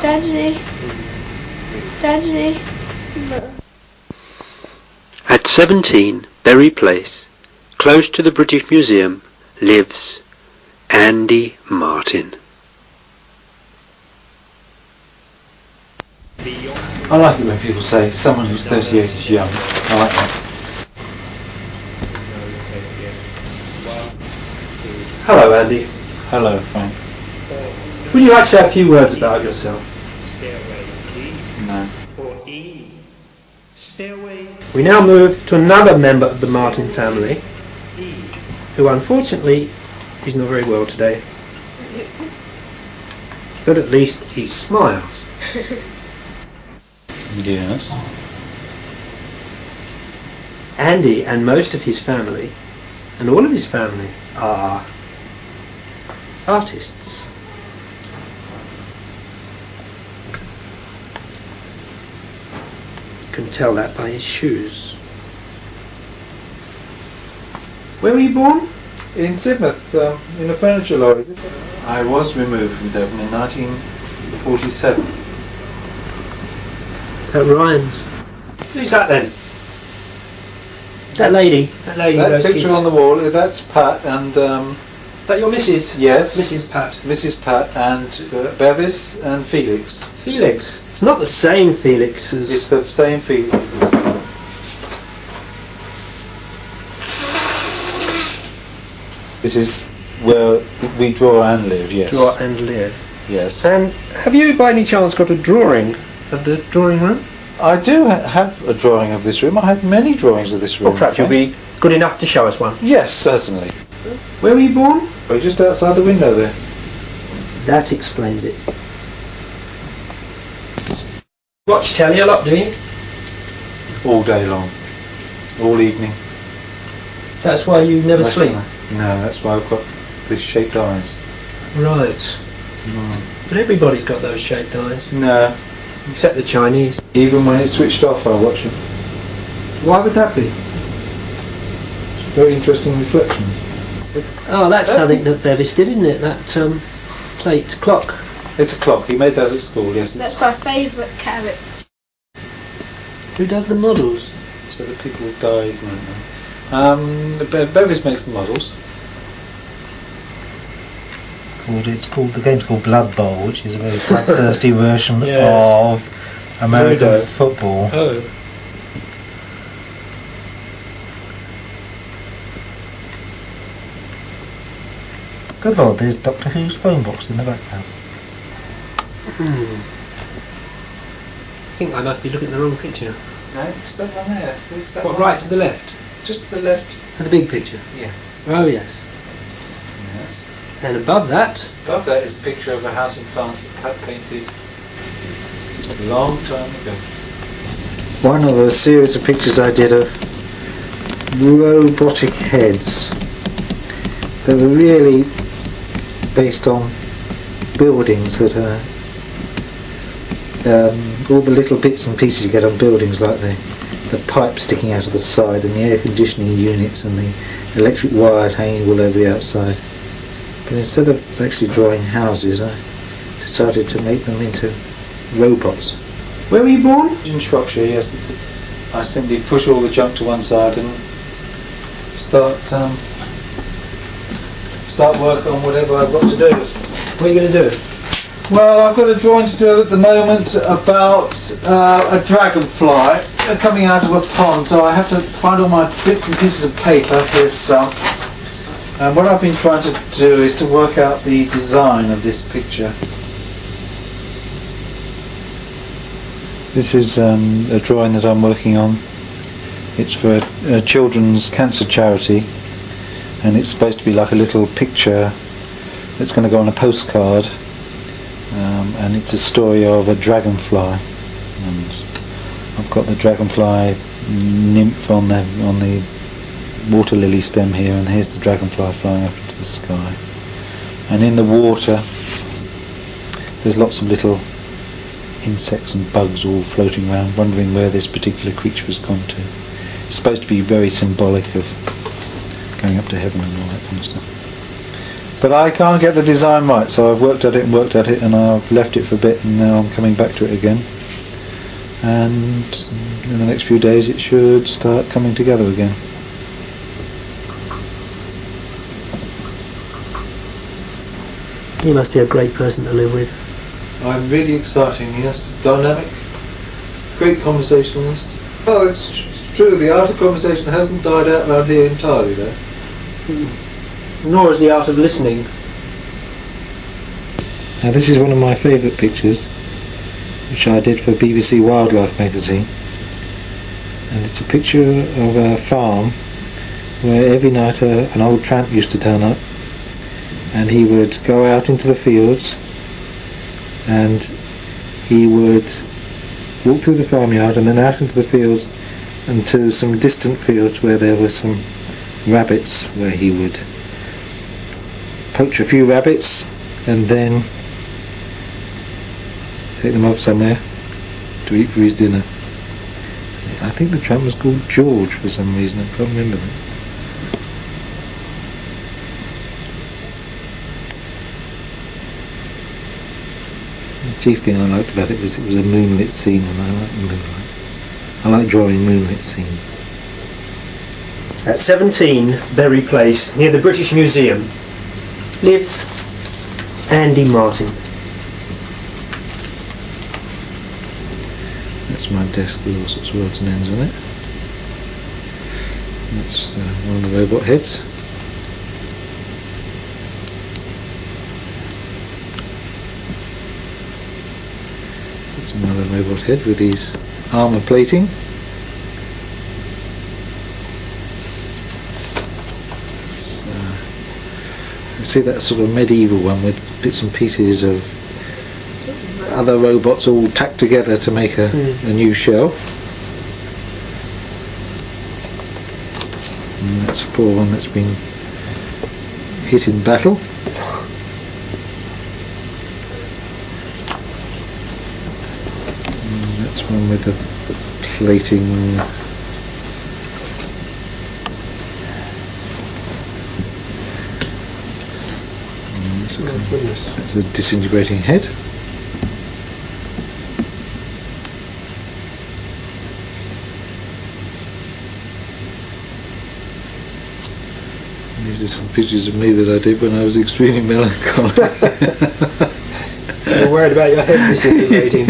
Daddy. Daddy. No. At 17 Berry Place, close to the British Museum, lives Andy Martin. I like it when people say someone who's 38 is young. I like that. Hello, Andy. Hello, Frank. Would you like to say a few words about yourself? No. We now move to another member of the Martin family, who unfortunately is not very well today. But at least he smiles. Yes. Andy and most of his family, and all of his family, are artists. You can tell that by his shoes. Where were you born? In Sidmouth, in a furniture lorry. I was removed from Devon in 1947. At Ryan's. Who's that then? That lady. That lady. That those picture kids. on the wall, that's Pat and... Is that your missus? yes. Mrs. Pat. Mrs. Pat and Bevis and Felix. Felix. It's not the same Felix as... It's the same Felix. This is where we draw and live, yes. Draw and live. Yes. And have you by any chance got a drawing of the drawing room? I do have a drawing of this room. I have many drawings of this room. Or perhaps you'll be good enough to show us one. Yes, certainly. Where were you born? We're just outside the window there. That explains it. Watch telly a lot, do you? All day long. All evening. That's why you never That's sleep? why- No, that's why I've got this shaped eyes. Right. But everybody's got those shaped eyes. No. Except the Chinese. Even when it's switched off, I watch it. Why would that be? It's a very interesting reflection. Oh, that's something that Bevis did, isn't it? That plate clock. It's a clock. He made that at school, yes. That's my favourite carrot. Who does the models? So that people have died. Bevis makes the models. The game's called Blood Bowl, which is a very bloodthirsty version Yes. of American Ludo. football. Oh. Good lord, there's Doctor Who's phone box in the background. I think I must be looking at the wrong picture. No, it's that one there. It's that What, one. right to the left? Just to the left. And the big picture? Yeah. Oh, yes. Yes. And above that, Above that is a picture of a house in France that Pat painted a long time ago. One of a series of pictures I did of robotic heads that were really based on buildings that are all the little bits and pieces you get on buildings, like the pipe sticking out of the side and the air conditioning units and the electric wires hanging all over the outside. But instead of actually drawing houses, I decided to make them into robots. where were you born? In Shropshire, yes. I simply push all the junk to one side and start work on whatever I've got to do. What are you going to do? Well, I've got a drawing to do at the moment about a dragonfly coming out of a pond, so I have to find all my bits and pieces of paper. Here's some. And what I've been trying to do is to work out the design of this picture. This is a drawing that I'm working on. It's for a children's cancer charity, and it's supposed to be like a little picture that's going to go on a postcard. And it's a story of a dragonfly, and I've got the dragonfly nymph on the water lily stem here, and here's the dragonfly flying up into the sky, and in the water there's lots of little insects and bugs all floating around, wondering where this particular creature has gone to. It's supposed to be very symbolic of going up to heaven and all that kind of stuff. But I can't get the design right, so I've worked at it and I've left it for a bit, and now I'm coming back to it again. And in the next few days it should start coming together again. You must be a great person to live with. I'm really exciting, yes. Dynamic, great conversationalist. Oh, it's true, the art of conversation hasn't died out around here entirely, though. Nor is the art of listening. Now this is one of my favourite pictures, which I did for BBC Wildlife magazine. And it's a picture of a farm where every night an old tramp used to turn up, and he would go out into the fields and he would walk through the farmyard and then out into the fields and to some distant fields where there were some rabbits, where he would poach a few rabbits and then take them off somewhere to eat for his dinner. I think the tramp was called George for some reason, I can't remember that. The chief thing I liked about it was a moonlit scene, and I like moonlight. I like drawing moonlit scenes. At 17 Berry Place, near the British Museum, lives Andy Martin. That's my desk with all sorts of odds and ends on it. That's one of the robot heads. That's another robot head with these armour plating. You see that sort of medieval one with bits and pieces of other robots all tacked together to make a new shell. And that's a poor one that's been hit in battle. And that's one with the plating. That's a disintegrating head. These are some pictures of me that I did when I was extremely melancholy. You're worried about your head disintegrating.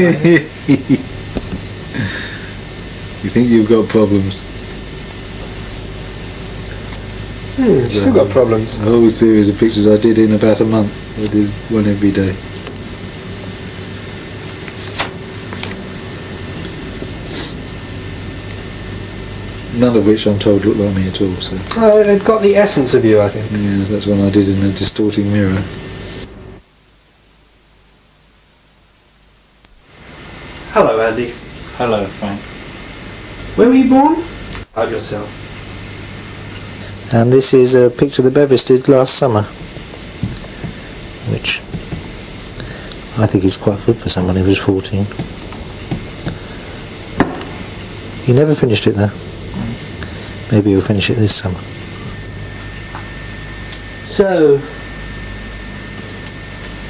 You think you've got problems? Still got problems. A whole series of pictures I did in about a month. I did one every day. None of which I'm told look like me at all. So. They've got the essence of you, I think. Yes, that's one I did in a distorting mirror. Hello, Andy. Hello, Frank. Where were you born? About yourself. And this is a picture that Bevis did last summer, which I think is quite good for someone who was 14. He never finished it though. Maybe he'll finish it this summer. So,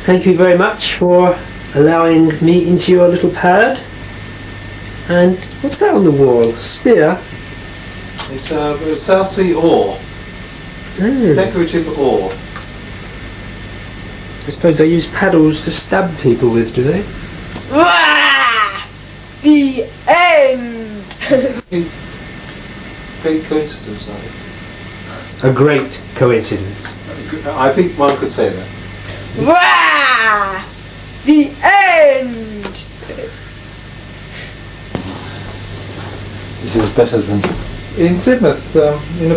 thank you very much for allowing me into your little pad. And what's that on the wall? Spear? It's a South Sea ore. Decorative ore. I suppose they use paddles to stab people with, do they? The end! Great coincidence, I think. A great coincidence. I think one could say that. The end! This is better than in Sidmouth, in a